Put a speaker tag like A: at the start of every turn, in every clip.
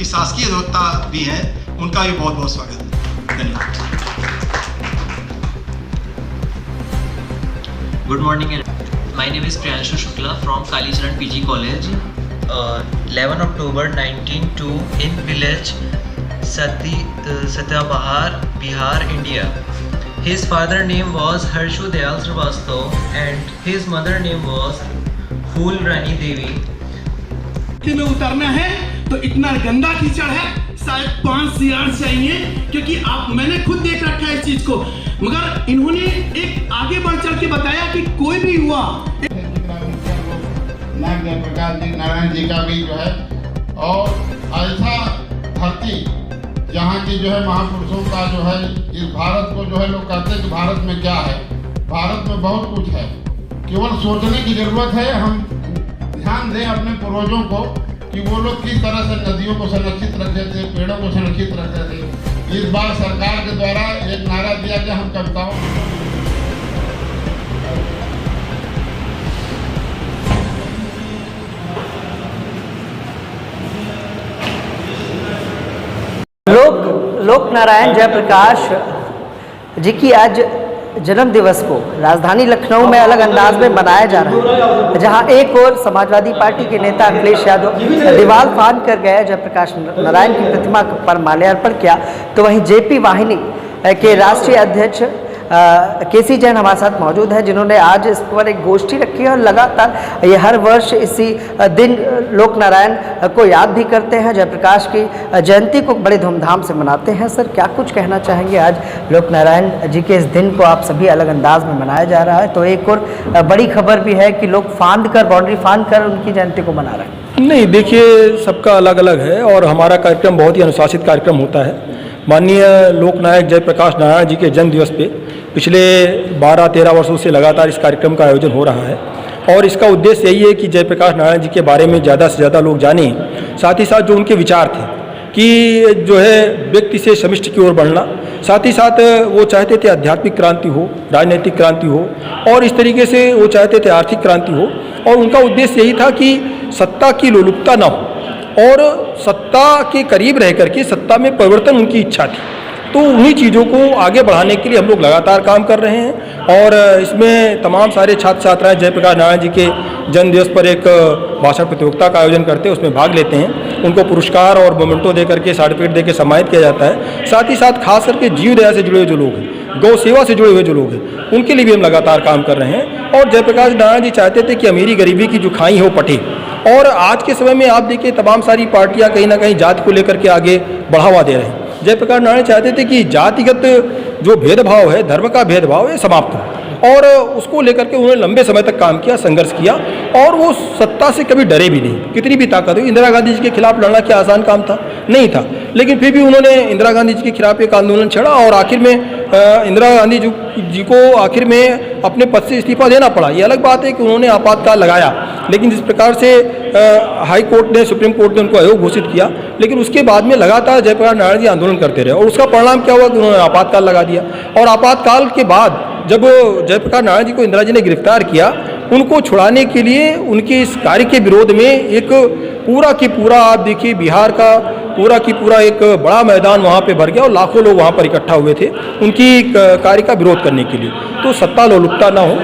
A: शासकीय अधिवक्ता भी हैं, उनका भी बहुत बहुत स्वागत है। धन्यवाद।
B: Good morning. My name is Priyanshu Shukla from Kalicharan PG College. 11 October 1902 in village Satyabahar, Bihar, India. His father name was Harshu Dayal Srivastava and his mother name was Phool Rani Devi.
C: में उतरना है तो इतना गंदा कीचड़ है, शायद 5 CR चाहिए, क्योंकि मैंने खुद देख रखा है इस चीज को। मगर इन्होंने एक आगे बढ़ चल के बताया कि कोई भी हुआ
D: प्रकाश जी नारायण जी का भी जो है, और ऐसा धरती जहाँ की जो है महापुरुषों का जो है, इस भारत को जो है लोग कहते हैं कि भारत में क्या है, भारत में बहुत कुछ है, केवल सोचने की जरूरत है। हम ध्यान दें अपने पूर्वजों को कि वो लोग किस तरह से नदियों को संरक्षित रखते थे, पेड़ों को संरक्षित रखते थे। इस बार सरकार के द्वारा एक नारा दिया गया, हम कविताओं
E: लोक नारायण जयप्रकाश जी की आज जन्म दिवस को राजधानी लखनऊ में अलग अंदाज में मनाया जा रहा है, जहां एक और समाजवादी पार्टी के नेता अखिलेश यादव दीवार फांद कर गए जयप्रकाश नारायण की प्रतिमा पर माल्यार्पण किया, तो वहीं जेपी वाहिनी के राष्ट्रीय अध्यक्ष केसी जैन हमारे साथ मौजूद हैं, जिन्होंने आज इस पर एक गोष्ठी रखी है और लगातार ये हर वर्ष इसी दिन लोक नारायण को याद भी करते हैं, जयप्रकाश की जयंती को बड़े धूमधाम से मनाते हैं। सर, क्या कुछ कहना चाहेंगे? आज लोक नारायण जी के इस दिन को आप सभी अलग अंदाज में मनाया जा रहा है, तो एक और बड़ी खबर भी है कि लोग बाउंड्री फांद कर उनकी जयंती को मना रहे हैं।
F: नहीं, देखिए, सबका अलग अलग है और हमारा कार्यक्रम बहुत ही अनुशासित कार्यक्रम होता है। माननीय लोकनायक जयप्रकाश नारायण जी के जन्म दिवस पे पिछले 12-13 वर्षों से लगातार इस कार्यक्रम का आयोजन हो रहा है, और इसका उद्देश्य यही है कि जयप्रकाश नारायण जी के बारे में ज़्यादा से ज़्यादा लोग जानें, साथ ही साथ जो उनके विचार थे कि जो है व्यक्ति से समष्टि की ओर बढ़ना, साथ ही साथ वो चाहते थे आध्यात्मिक क्रांति हो, राजनीतिक क्रांति हो, और इस तरीके से वो चाहते थे आर्थिक क्रांति हो, और उनका उद्देश्य यही था कि सत्ता की लोलुपता न हो और सत्ता के करीब रह करके सत्ता में परिवर्तन उनकी इच्छा थी। तो उन्हीं चीज़ों को आगे बढ़ाने के लिए हम लोग लगातार काम कर रहे हैं, और इसमें तमाम सारे छात्र छात्राएं जयप्रकाश नारायण जी के जन्मदिवस पर एक भाषण प्रतियोगिता का आयोजन करते हैं, उसमें भाग लेते हैं। उनको पुरस्कार और मोमेंटो दे करके, सर्टिफिकेट दे के सम्मानित किया जाता है। साथ ही साथ खास करके जीव दया से जुड़े हुए जो लोग हैं, गौ सेवा से जुड़े हुए जो लोग हैं, उनके लिए भी हम लगातार काम कर रहे हैं। और जयप्रकाश नारायण जी चाहते थे कि अमीरी गरीबी की जो खाई है वो पटे, और आज के समय में आप देखिए तमाम सारी पार्टियां कहीं ना कहीं जाति को लेकर के आगे बढ़ावा दे रहे हैं। जयप्रकाश नारायण चाहते थे कि जातिगत जो भेदभाव है, धर्म का भेदभाव, ये समाप्त हो, और उसको लेकर के उन्होंने लंबे समय तक काम किया, संघर्ष किया, और वो सत्ता से कभी डरे भी नहीं, कितनी भी ताकत हो। इंदिरा गांधी जी के खिलाफ लड़ना क्या आसान काम था? नहीं था, लेकिन फिर भी उन्होंने इंदिरा गांधी जी के खिलाफ एक आंदोलन छेड़ा, और आखिर में इंदिरा गांधी जी को आखिर में अपने पद से इस्तीफा देना पड़ा। ये अलग बात है कि उन्होंने आपातकाल लगाया, लेकिन जिस प्रकार से हाई कोर्ट ने, सुप्रीम कोर्ट ने उनको अयोग्य घोषित किया, लेकिन उसके बाद में लगातार जयप्रकाश नारायण जी आंदोलन करते रहे, और उसका परिणाम क्या हुआ कि उन्होंने आपातकाल लगा दिया। और आपातकाल के बाद जब जयप्रकाश नारायण जी को इंदिरा जी ने गिरफ्तार किया, उनको छुड़ाने के लिए उनके इस कार्य के विरोध में एक पूरा की पूरा, आप देखिए, बिहार का पूरा की पूरा एक बड़ा मैदान वहाँ पे भर गया, और लाखों लोग वहाँ पर इकट्ठा हुए थे उनकी कार्य का विरोध करने के लिए। तो सत्ता लोलुपता ना हो,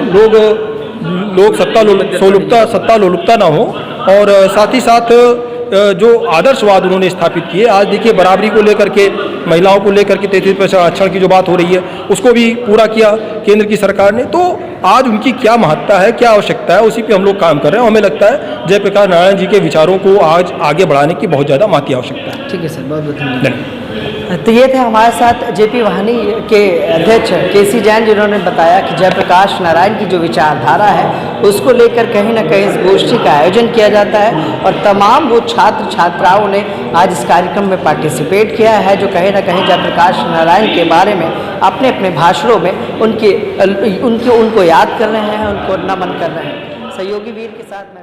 F: लोग सत्ता लोलुपता ना हो, और साथ ही साथ जो आदर्शवाद उन्होंने स्थापित किए। आज देखिए बराबरी को लेकर के, महिलाओं को लेकर के 33% आरक्षण की जो बात हो रही है, उसको भी पूरा किया केंद्र की सरकार ने। तो आज उनकी क्या महत्ता है, क्या आवश्यकता है, उसी पे हम लोग काम कर रहे हैं। हमें लगता है जयप्रकाश नारायण जी के विचारों को आज आगे बढ़ाने की बहुत ज़्यादा महती आवश्यकता है।
E: ठीक है सर, बहुत बहुत धन्यवाद। तो ये थे हमारे साथ जेपी वाहिनी के अध्यक्ष केसी जैन, जिन्होंने बताया कि जयप्रकाश नारायण की जो विचारधारा है उसको लेकर कहीं ना कहीं इस गोष्ठी का आयोजन किया जाता है, और तमाम वो छात्र छात्राओं ने आज इस कार्यक्रम में पार्टिसिपेट किया है, जो कहीं ना कहीं जयप्रकाश नारायण के बारे में अपने अपने भाषणों में उनको याद कर रहे हैं, उनको नमन कर रहे हैं। सहयोगी वीर के साथ मैं